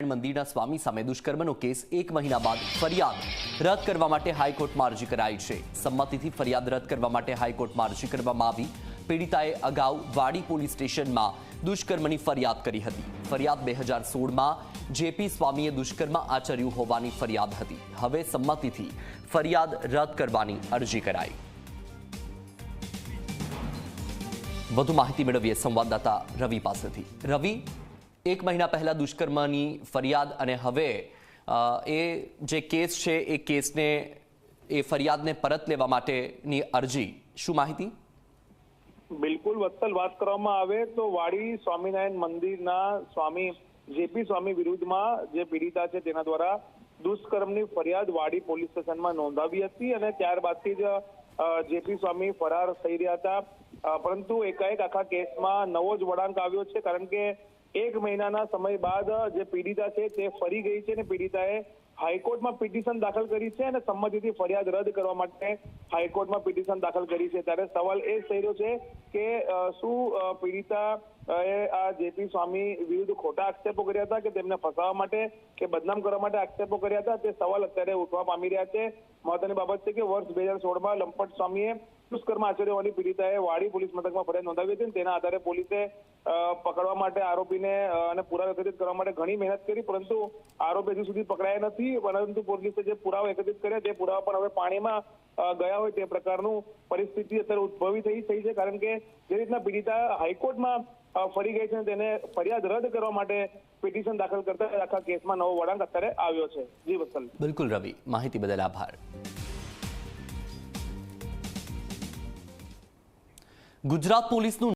સ્વામિનારાયણ મંદિરના સ્વામી સામે દુષ્કર્મનો કેસ 1 મહિના બાદ ફરિયાદ રદ કરવા માટે હાઈકોર્ટમાં અરજી કરાઈ છે। સંમતિથી ફરિયાદ રદ કરવા માટે હાઈકોર્ટમાં અરજી કરવામાં આવી। પીડિતાએ અગાઉ વાડી પોલીસ સ્ટેશનમાં દુષ્કર્મની ફરિયાદ કરી હતી। ફરિયાદ 2016માં જેપી સ્વામીએ દુષ્કર્મ આચર્યું હોવાની ફરિયાદ હતી। હવે સંમતિથી ફરિયાદ રદ કરવાની અરજી કરાઈ। વધુ માહિતી મેળવીએ સંવાદદાતા રવિ પાસેથી। રવિ, 1 મહિના પહેલા દુષ્કર્મની ફરિયાદ અને હવે એ જે કેસ છે એ કેસને એ ફરિયાદને પરત લેવા માટેની અરજી, શું માહિતી? બિલકુલ વત્સલ, વાત કરવામાં આવે તો વાડી સ્વામિનારાયણ મંદિરના સ્વામી જેપી સ્વામી વિરુદ્ધમાં જે પીડિતા છે તેના દ્વારા દુષ્કર્મની ફરિયાદ વાડી પોલીસ સ્ટેશનમાં નોંધાવી હતી અને ત્યારબાદથી જ જેપી સ્વામી ફરાર થઈ રહ્યા હતા। પરંતુ એકાએક આખા કેસમાં નવો જ વળાંક આવ્યો છે, કારણ કે 1 મહિનાના સમય બાદ જે પીડિતા છે તે ફરી ગઈ છે અને પીડિતાએ હાઈકોર્ટમાં પિટિશન દાખલ કરી છે અને સંમતિથી ફરિયાદ રદ કરવા માટે હાઈકોર્ટમાં પિટિશન દાખલ કરી છે। ત્યારે સવાલ એ થઈ રહ્યો છે કે શું પીડિતા આ જેપી સ્વામી વિરુદ્ધ ખોટા આક્ષેપો કર્યા હતા કે તેમને ફસાવવા માટે કે બદનામ કરવા માટે આક્ષેપો કર્યા હતા, તે સવાલ અત્યારે ઉઠવા પામી રહ્યા છે। મહત્વની બાબત છે કે વર્ષ 2016માં લંપટ સ્વામીએ દુષ્કર્મ આચર્યો હોવાની પીડિતાએ વાડી પોલીસ મથકમાં ફરિયાદ નોંધાવી હતી। તેના આધારે પોલીસે પકડવા માટે આરોપીને અને પુરાવા એકત્રિત કરવા માટે ઘણી મહેનત કરી, પરંતુ આરોપી હજુ સુધી પકડાયા નથી। પરંતુ પોલીસે જે પુરાવા એકત્રિત કર્યા તે પુરાવા પણ હવે પાણીમાં ગયા હોય તે પ્રકારનું પરિસ્થિતિ અત્યારે ઉદ્ભવી થઈ છે, કારણ કે જે રીતના પીડિતા હાઈકોર્ટમાં ફરી ગઈ છે તેને ફરિયાદ રદ કરવા માટે પિટિશન દાખલ કરતા આખા કેસમાં નવો વળાંક અત્યારે આવ્યો છે। જી વત્સલ। બિલકુલ રવિ, માહિતી બદલ આભાર। ગુજરાત પોલીસનું